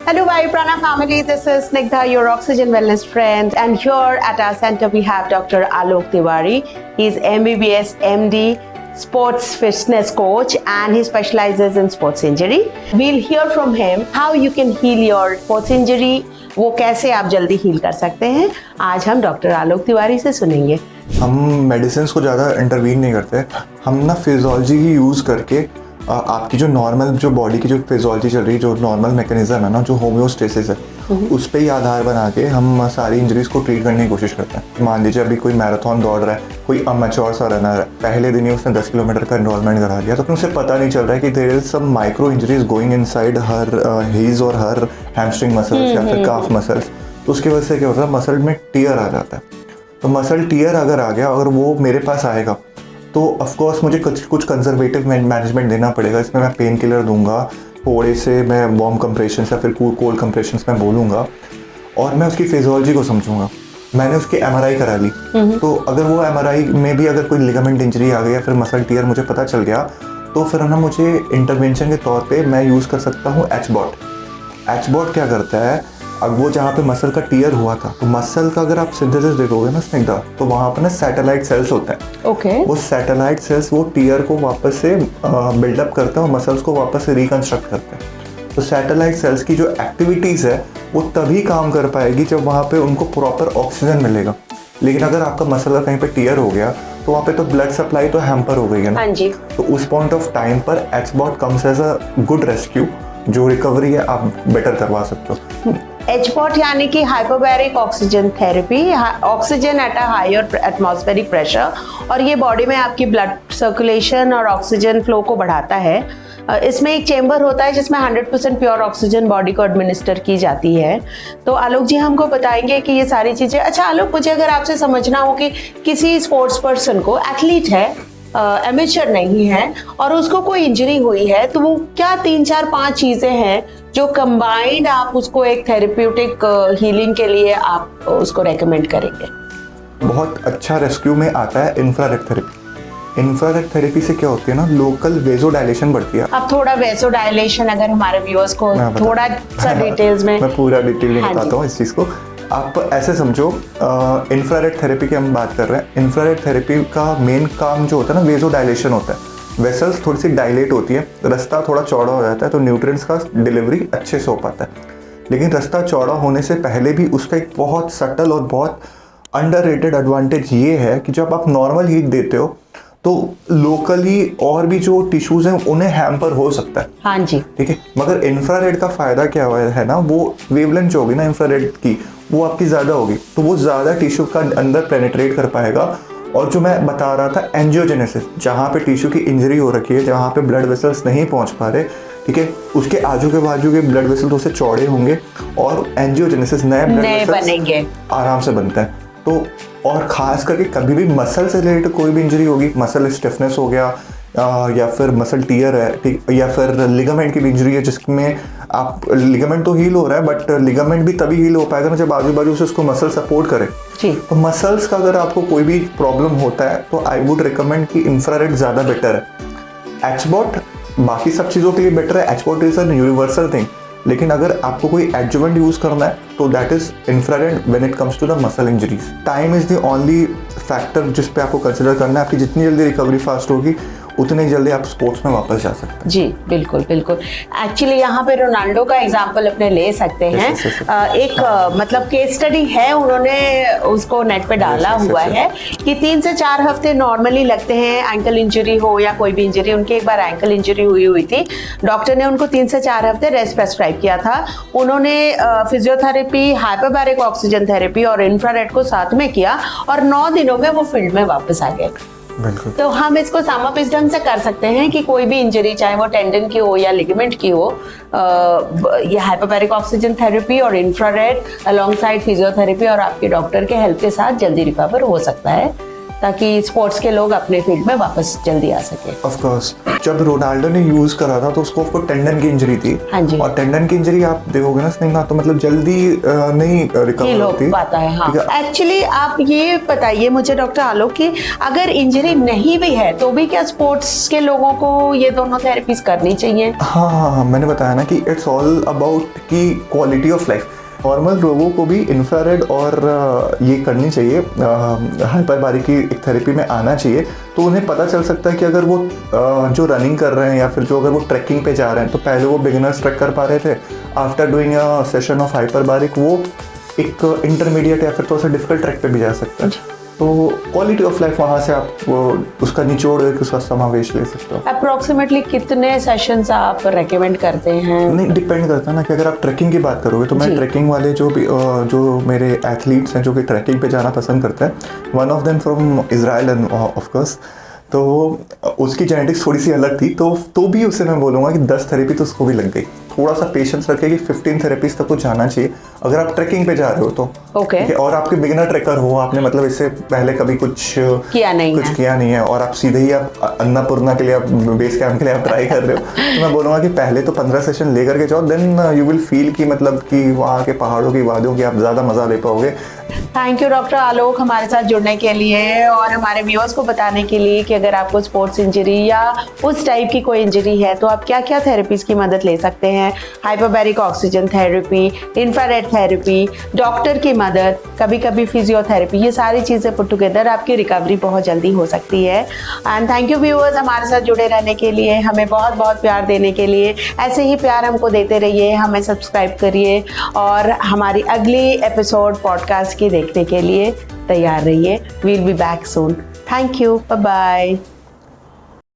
Hello, Vayu Prana family. This is Snigdha, your oxygen wellness friend. And here at our center, we have Dr. Alok Tiwari. He's MBBS, MD, sports fitness coach, and he specializes in sports injury. We'll hear from him how you can heal your sports injury. वो कैसे आप जल्दी heal कर सकते हैं, आज हम doctor आलोक तिवारी से सुनेंगे। हम मेडिसिन को ज़्यादा इंटरवीन नहीं करते, हम ना फिजियोलॉजी ही यूज़ करके आपकी जो नॉर्मल जो बॉडी की जो फिजियोलॉजी चल रही है, जो नॉर्मल मैकेनिज्म है ना, जो होम्योस्टेसिस है, उस पे ही आधार बना के हम सारी इंजरीज़ को ट्रीट करने की कोशिश करते हैं। मान लीजिए अभी कोई मैराथन दौड़ रहा है, कोई अमेच्योर सा रनर है, पहले दिन ही उसने 10 किलोमीटर का एनरोलमेंट करा दिया, तो फिर उसे पता नहीं चल रहा है कि there is some micro injuries going inside her heels और हर हैमस्ट्रिंग मसल्स या फिर काफ मसल्स। तो उसकी वजह से क्या होता है, मसल में टीयर आ जाता है। तो मसल टीयर अगर आ गया, अगर वो मेरे पास आएगा, तो ऑफकोर्स मुझे कुछ कंजर्वेटिव मैनेजमेंट देना पड़ेगा। इसमें मैं पेन किलर दूंगा, थोड़े से मैं वार्म कंप्रेशन या फिर कोल्ड कंप्रेशन में बोलूँगा, और मैं उसकी फिजियोलॉजी को समझूंगा। मैंने उसकी MRI करा ली, तो अगर वो MRI में भी अगर कोई लिगामेंट इंजरी आ गई या फिर मसल टीयर मुझे पता चल गया, तो फिर ना मुझे इंटरवेंशन के तौर पे मैं यूज़ कर सकता हूँ एचबॉट। एचबॉट क्या करता है, अब वो जहाँ पे मसल का टीयर हुआ था, तो मसल का अगर आप सिंथेसिस देखोगे ना स्निग्धा, तो वहाँ पर ना सैटेलाइट सेल्स होते हैं। ओके। वो सैटेलाइट सेल्स वो टीयर को वापस से बिल्डअप करते हैं और मसल्स को वापस से रिकंस्ट्रक्ट करते हैं। तो सैटेलाइट सेल्स की जो एक्टिविटीज़ है वो तभी काम कर पाएगी जब वहाँ पे उनको प्रॉपर ऑक्सीजन मिलेगा। लेकिन अगर आपका मसल का कहीं पे टीयर हो गया, तो वहाँ पे तो ब्लड सप्लाई तो हैम्पर हो गई है ना। हाँ जी। तो उस पॉइंट ऑफ टाइम पर HBOT comes as a good rescue, जो रिकवरी है आप बेटर करवा सकते हो। एचबॉट यानी कि hypobaric oxygen therapy, oxygen at a higher atmospheric pressure, और ये बॉडी में आपकी ब्लड सर्कुलेशन और ऑक्सीजन फ्लो को बढ़ाता है। इसमें एक चेंबर होता है जिसमें 100% प्योर ऑक्सीजन बॉडी को एडमिनिस्टर की जाती है। तो आलोक जी हमको बताएंगे कि ये सारी चीज़ें। अच्छा आलोक, मुझे अगर आपसे समझना हो कि किसी स्पोर्ट्स पर्सन को, एथलीट है, एमेचर नहीं है, और उसको कोई इंजरी हुई है, तो वो क्या 3, 4, 5 चीज़ें हैं जो कंबाइंड आप उसको एक थेरेप्यूटिक हीलिंग के लिए आप उसको रेकमेंड करेंगे? बहुत अच्छा रेस्क्यू में आता है इंफ्रारेड थेरेपी। इंफ्रारेड थेरेपी से क्या होती है ना, लोकल वेजोडाइलेशन बढ़ती है। अब थोड़ा वेजोडाइलेशन अगर हमारे व्यूअर्स को थोड़ा सा डिटेल्स में, मैं पूरा डिटेल में हाँ बताता हूँ इस चीज़ को। आप ऐसे समझो, इंफ्रारेड थेरेपी की हम बात कर रहे हैं। इंफ्रारेड थेरेपी का मेन काम जो होता है ना, वेजोडाइलेशन होता है। वेसल्स थोड़ी सी डायलेट होती है, रास्ता थोड़ा चौड़ा हो जाता है, तो न्यूट्रिएंट्स का डिलीवरी अच्छे से हो पाता है। लेकिन रास्ता चौड़ा होने से पहले भी उसका एक बहुत सटल और बहुत अंडररेटेड एडवांटेज ये है कि जब आप नॉर्मल हीट देते हो, तो लोकली और भी जो टिश्यूज हैं उन्हें हैम्पर हो सकता है। हाँ जी, ठीक है। मगर इंफ्रारेड का फायदा क्या है ना, वो वेवलेंथ जो होगी ना इंफ्रारेड की, वो आपकी ज़्यादा होगी, तो वो ज़्यादा टिश्यू का अंदर पेनिट्रेट कर पाएगा। और जो मैं बता रहा था एंजियोजेनेसिस, जहाँ पे टिश्यू की इंजरी हो रखी है, जहाँ पे ब्लड वेसल्स नहीं पहुँच पा रहे, ठीक है, उसके आजू के बाजू के ब्लड वेसल तो से चौड़े होंगे और एंजियोजेनेसिस नए ब्लड वेसल्स बनेंगे, आराम से बनता है। तो और ख़ास करके कभी भी मसल से रिलेटेड कोई भी इंजरी होगी, मसल स्टिफनेस हो गया, या फिर मसल टीयर है, ठीक, या फिर लिगामेंट की भी इंजरी है, जिसमें आप लिगामेंट तो हील हो रहा है, बट लिगामेंट भी तभी हील हो पाएगा ना जब आजू बाजू से उसको मसल सपोर्ट करे। तो मसल्स का अगर आपको कोई भी प्रॉब्लम होता है, तो आई वुड रिकमेंड कि इंफ्रारेड ज़्यादा बेटर है। एचबॉट बाकी सब चीज़ों के लिए बेटर है, HBOT is an universal thing. लेकिन अगर आपको कोई एडजुवेंट यूज़ करना है, तो that is infrared when it comes to the muscle injuries. Time is the only factor जिस पे आपको कंसिडर करना है। आपकी जितनी जल्दी रिकवरी फास्ट होगी, उतनी जल्दी आप स्पोर्ट्स में वापस जा सकते हैं। जी बिल्कुल बिल्कुल। एक्चुअली यहाँ पे रोनाल्डो का एग्जांपल अपने ले सकते हैं। एक मतलब केस स्टडी है, उन्होंने उसको नेट पे डाला हुआ है कि 3 से 4 हफ्ते नॉर्मली लगते हैं। एंकल इंजरी हो या कोई भी इंजरी, उनकी एक बार एंकल इंजरी हुई थी, डॉक्टर ने उनको 3 से 4 हफ्ते रेस्ट प्रेस्क्राइब किया था। उन्होंने फिजियोथेरेपी, हाइपोबैरिक ऑक्सीजन थेरेपी और इंफ्रारेड को साथ में किया, और 9 दिनों में वो फील्ड में वापस आ गए। तो हम इसको सम अप इस ढंग से कर सकते हैं कि कोई भी इंजरी, चाहे वो टेंडन की हो या लिगामेंट की हो, ये हाइपोबैरिक ऑक्सीजन थेरेपी और इंफ्रारेड अलोंगसाइड फिजियोथेरेपी और आपके डॉक्टर के हेल्प के साथ जल्दी रिकवर हो सकता है। ताकि स्पोर्ट्स के लोग अपने फील्ड में वापस जल्दी आ सके। ऑफ कोर्स जब रोनाल्डो ने यूज करा था तो उसको टेंडन की इंजरी थी। हाँ जी। और टेंडन की इंजरी आप देखोगे ना स्नेहा, तो मतलब जल्दी नहीं रिकवर होती पाता है। हाँ। एक्चुअली आप ये बताइए मुझे डॉक्टर आलोक कि अगर इंजरी नहीं भी है तो भी क्या स्पोर्ट्स के लोगों को ये दोनों थेरेपीज करनी चाहिए? हाँ, मैंने बताया ना कि इट्स ऑल अबाउट की क्वालिटी ऑफ लाइफ। नॉर्मल लोगों को भी इंफ्रारेड और ये करनी चाहिए, हाइपरबारिक की एक थेरेपी में आना चाहिए, तो उन्हें पता चल सकता है कि अगर वो जो रनिंग कर रहे हैं या फिर जो अगर वो ट्रैकिंग पे जा रहे हैं, तो पहले वो बिगिनर्स ट्रैक कर पा रहे थे, after doing a session of hyperbaric वो एक इंटरमीडिएट या फिर थोड़ा सा डिफिकल्ट ट्रैक पे भी जा सकता है। तो क्वालिटी ऑफ लाइफ वहाँ से आप उसका निचोड़ करके उसका समावेश ले सकते हो। अप्रोक्सीमेटली कितने सेशंस आप रेकमेंड करते हैं? नहीं, डिपेंड करता है ना कि अगर आप ट्रैकिंग की बात करोगे तो मैं ट्रैकिंग वाले जो मेरे एथलीट्स हैं जो कि ट्रैकिंग पे जाना पसंद करते हैं, one of them from Israel end of course, तो उसकी जेनेटिक्स थोड़ी सी अलग थी, तो भी उसे मैं बोलूँगा कि 10 थेरेपी तो उसको भी लग गई। थोड़ा सा पेशेंस रखे कि 15 थेरेपीज तक को जाना चाहिए अगर आप ट्रैकिंग पे जा रहे हो तो। ओके। और आपके बिगिनर ट्रैकर हो, आपने मतलब इससे पहले कभी कुछ किया नहीं है और आप सीधे ही आप अन्नपूर्णा के लिए, आप बेस कैंप के लिए आप ट्राई कर रहे हो, तो मैं बोलूँगा कि पहले तो 15 सेशन लेकर के जाओ, देन यू विल फील कि मतलब कि वहाँ के पहाड़ों की वादियों की आप ज़्यादा मज़ा ले पाओगे। थैंक यू डॉक्टर आलोक हमारे साथ जुड़ने के लिए और हमारे व्यूअर्स को बताने के लिए कि अगर आपको स्पोर्ट्स इंजरी या उस टाइप की कोई इंजरी है तो आप क्या क्या थेरेपीज की मदद ले सकते हैं। Hyperbaric oxygen therapy, infrared therapy, doctor की मदद, कभी कभी फिजियोथेरेपी, ये सारी चीज़ें पुट टुगेदर आपकी रिकवरी बहुत जल्दी हो सकती है। एंड थैंक यू व्यूअर्स हमारे साथ जुड़े रहने के लिए, हमें बहुत बहुत प्यार देने के लिए। ऐसे ही प्यार हमको देते रहिए, हमें सब्सक्राइब करिए और हमारी अगली एपिसोड पॉडकास्ट की देखने के लिए तैयार रहिए। We'll be back soon. Thank you, bye bye.